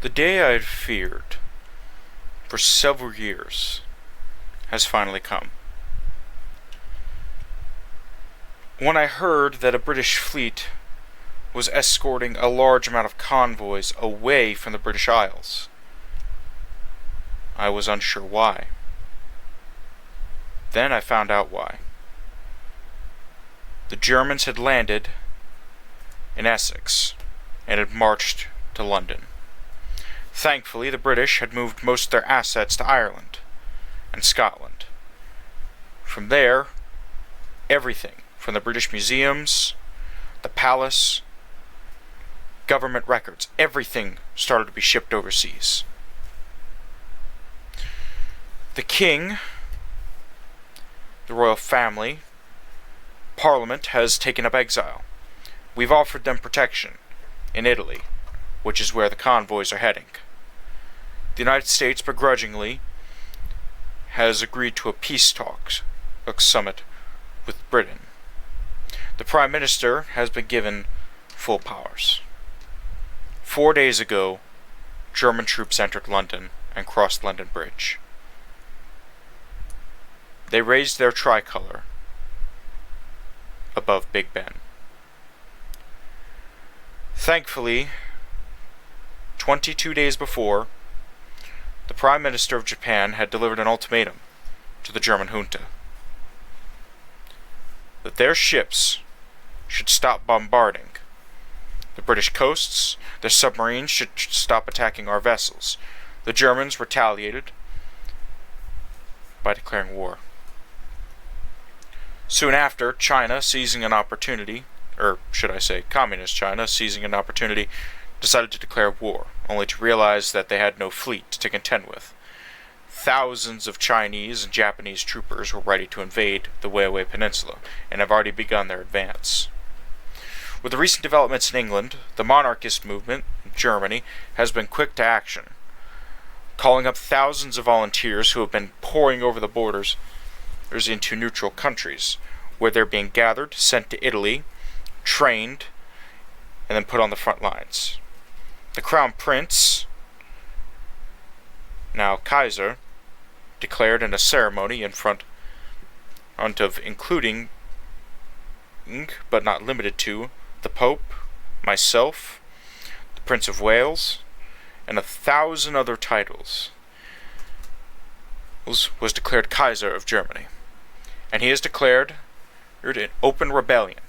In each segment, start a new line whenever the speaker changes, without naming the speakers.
The day I had feared for several years has finally come. When I heard that a British fleet was escorting a large amount of convoys away from the British Isles, I was unsure why. Then I found out why. The Germans had landed in Essex and had marched to London. Thankfully, the British had moved most of their assets to Ireland and Scotland. From there, everything from the British museums, the palace, government records, everything started to be shipped overseas. The king, the royal family, Parliament has taken up exile. We've offered them protection in Italy, which is where the convoys are heading. The United States begrudgingly has agreed to a peace talks summit with Britain. The Prime Minister has been given full powers. 4 days ago, German troops entered London and crossed London Bridge. They raised their tricolour above Big Ben. Thankfully, 22 days before, the Prime Minister of Japan had delivered an ultimatum to the German junta that their ships should stop bombarding the British coasts, their submarines should stop attacking our vessels. The Germans retaliated by declaring war. Soon after, China, seizing an opportunity, or should I say Communist China, seizing an opportunity, decided to declare war, only to realize that they had no fleet to contend with. Thousands of Chinese and Japanese troopers were ready to invade the Wayway Peninsula, and have already begun their advance. With the recent developments in England, the monarchist movement in Germany has been quick to action, calling up thousands of volunteers who have been pouring over the borders into neutral countries, where they're being gathered, sent to Italy, trained, and then put on the front lines. The Crown Prince, now Kaiser, declared in a ceremony in front of including, but not limited to, the Pope, myself, the Prince of Wales, and 1,000 other titles, was declared Kaiser of Germany. And he has declared an open rebellion.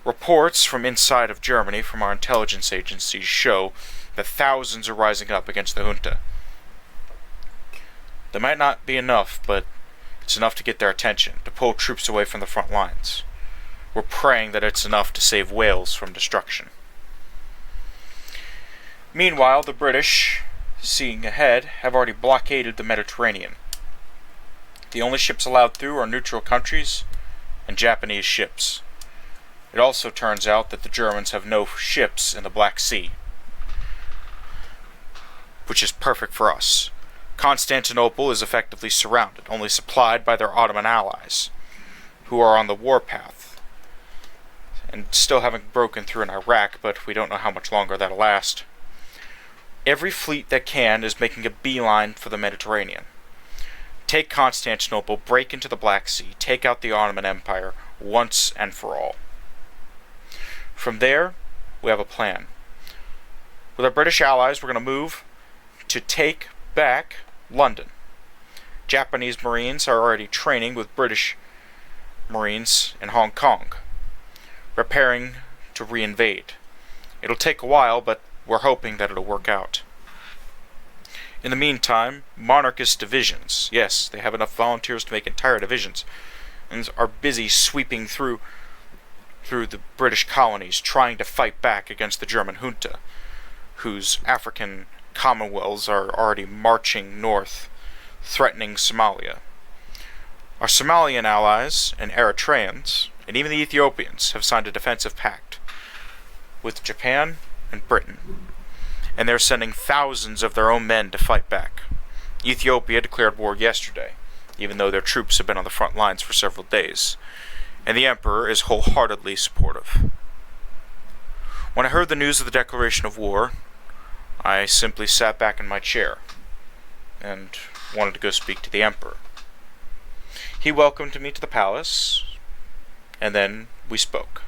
Reports from inside of Germany, from our intelligence agencies, show that thousands are rising up against the junta. That might not be enough, but it's enough to get their attention, to pull troops away from the front lines. We're praying that it's enough to save Wales from destruction. Meanwhile, the British, seeing ahead, have already blockaded the Mediterranean. The only ships allowed through are neutral countries and Japanese ships. It also turns out that the Germans have no ships in the Black Sea, which is perfect for us. Constantinople is effectively surrounded, only supplied by their Ottoman allies, who are on the warpath, and still haven't broken through in Iraq, but we don't know how much longer that'll last. Every fleet that can is making a beeline for the Mediterranean. Take Constantinople, break into the Black Sea, take out the Ottoman Empire once and for all. From there, we have a plan. With our British allies, we're going to move to take back London. Japanese Marines are already training with British Marines in Hong Kong, preparing to reinvade. It'll take a while, but we're hoping that it'll work out. In the meantime, monarchist divisions, yes, they have enough volunteers to make entire divisions, and are busy sweeping through the British colonies, trying to fight back against the German junta, whose African commonwealths are already marching north, threatening Somalia. Our Somalian allies and Eritreans, and even the Ethiopians, have signed a defensive pact with Japan and Britain, and they're sending thousands of their own men to fight back. Ethiopia declared war yesterday, even though their troops have been on the front lines for several days, and the Emperor is wholeheartedly supportive. When I heard the news of the declaration of war, I simply sat back in my chair and wanted to go speak to the Emperor. He welcomed me to the palace, and then we spoke.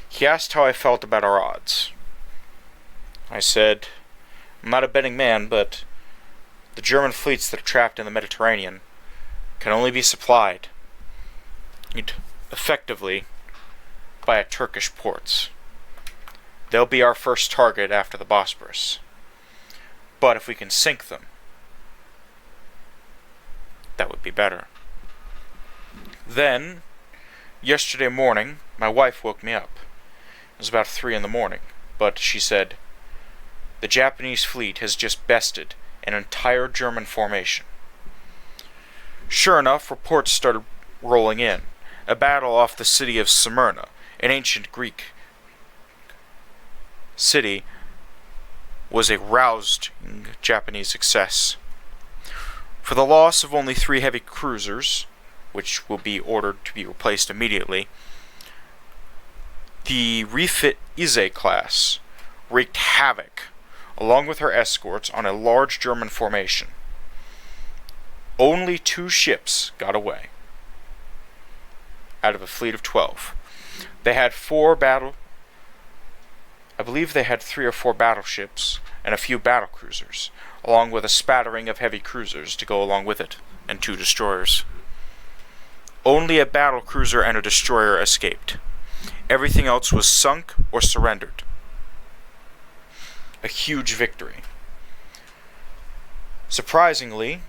He asked how I felt about our odds. I said, I'm not a betting man, but the German fleets that are trapped in the Mediterranean can only be supplied effectively by Turkish ports. They'll be our first target after the Bosporus. But if we can sink them, that would be better. Then, yesterday morning, my wife woke me up. It was about 3 in the morning, but she said, the Japanese fleet has just bested an entire German formation. Sure enough, reports started rolling in. A battle off the city of Smyrna, an ancient Greek city, was a rousing Japanese success. For the loss of only 3 heavy cruisers, which will be ordered to be replaced immediately, the refit Ise class wreaked havoc, along with her escorts, on a large German formation. Only 2 ships got away, out of a fleet of 12. They had 3 or 4 battleships and a few battlecruisers, along with a spattering of heavy cruisers to go along with it, and 2 destroyers. Only a battlecruiser and a destroyer escaped. Everything else was sunk or surrendered. A huge victory. Surprisingly,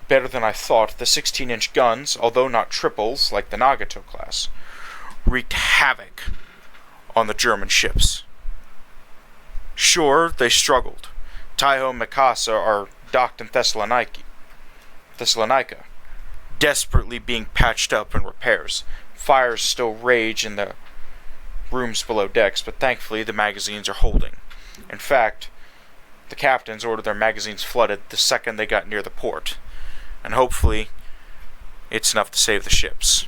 better than I thought, the 16-inch guns, although not triples like the Nagato class, wreaked havoc on the German ships. Sure, they struggled. Taiho and Mikasa are docked in Thessalonica, desperately being patched up and repairs. Fires still rage in the rooms below decks, but thankfully the magazines are holding. In fact, the captains ordered their magazines flooded the second they got near the port, and hopefully it's enough to save the ships.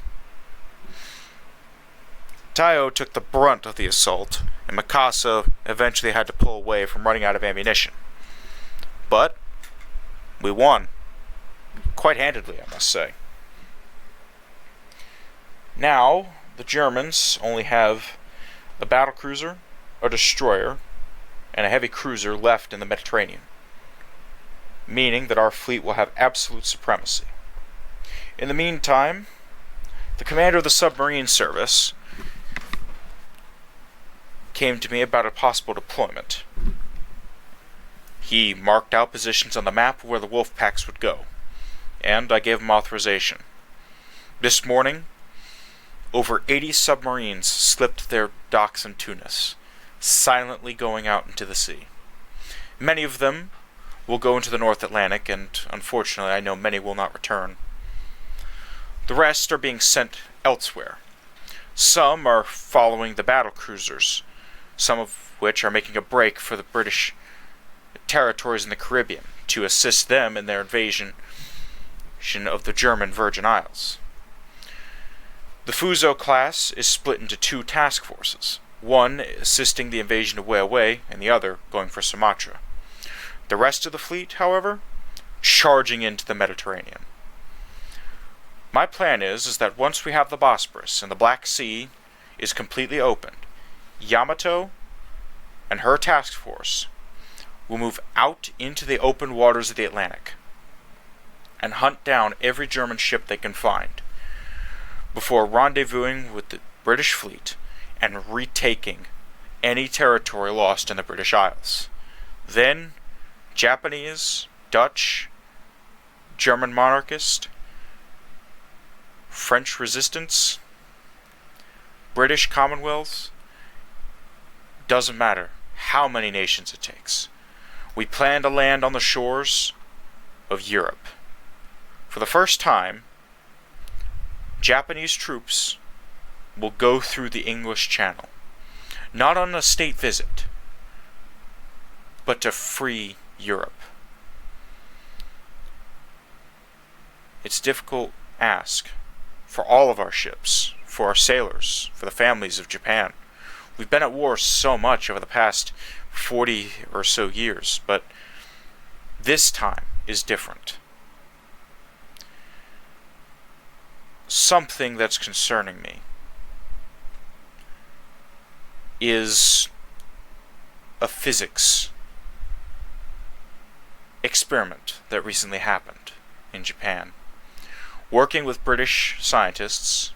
Taiho took the brunt of the assault, and Mikasa eventually had to pull away from running out of ammunition. But we won. Quite handedly, I must say. Now, the Germans only have a battlecruiser, a destroyer, and a heavy cruiser left in the Mediterranean, meaning that our fleet will have absolute supremacy. In the meantime, the commander of the submarine service came to me about a possible deployment. He marked out positions on the map where the wolf packs would go, and I gave him authorization. This morning, over 80 submarines slipped their docks in Tunis, silently going out into the sea. Many of them will go into the North Atlantic, and unfortunately I know many will not return. The rest are being sent elsewhere. Some are following the battle cruisers, some of which are making a break for the British territories in the Caribbean to assist them in their invasion of the German Virgin Isles. The Fuso class is split into 2 task forces, one assisting the invasion of Wei, and the other going for Sumatra. The rest of the fleet, however, charging into the Mediterranean. My plan is that once we have the Bosporus and the Black Sea is completely opened, Yamato and her task force will move out into the open waters of the Atlantic and hunt down every German ship they can find before rendezvousing with the British fleet and retaking any territory lost in the British Isles. Then, Japanese, Dutch, German monarchist, French resistance, British Commonwealths, doesn't matter how many nations it takes. We plan to land on the shores of Europe. For the first time, Japanese troops will go through the English Channel, not on a state visit, but to free Europe. It's a difficult ask for all of our ships, for our sailors, for the families of Japan, We've been at war so much over the past 40 or so years, but this time is different. Something that's concerning me is a physics experiment that recently happened in Japan. Working with British scientists,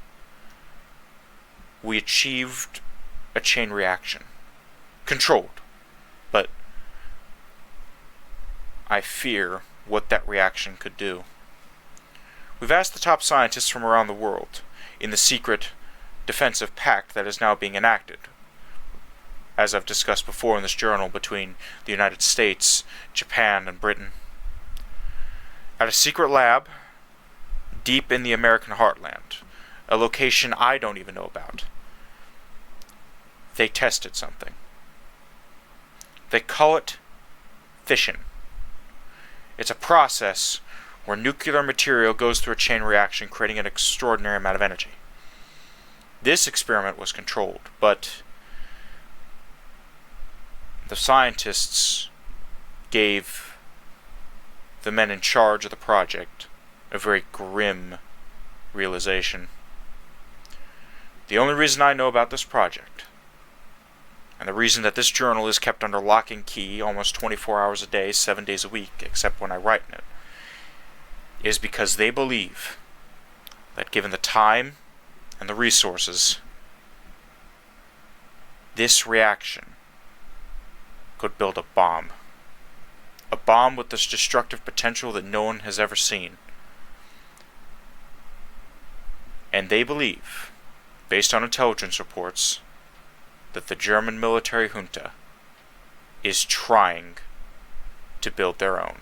we achieved a chain reaction. Controlled. But I fear what that reaction could do. We've asked the top scientists from around the world in the secret defensive pact that is now being enacted, as I've discussed before in this journal, between the United States, Japan, and Britain. At a secret lab deep in the American heartland, a location I don't even know about, they tested something. They call it fission. It's a process where nuclear material goes through a chain reaction, creating an extraordinary amount of energy. This experiment was controlled, but the scientists gave the men in charge of the project a very grim realization. The only reason I know about this project, and the reason that this journal is kept under lock and key almost 24 hours a day, 7 days a week, except when I write in it, is because they believe that given the time and the resources, this reaction could build a bomb. A bomb with this destructive potential that no one has ever seen. And they believe, based on intelligence reports, that the German Military Junta is trying to build their own.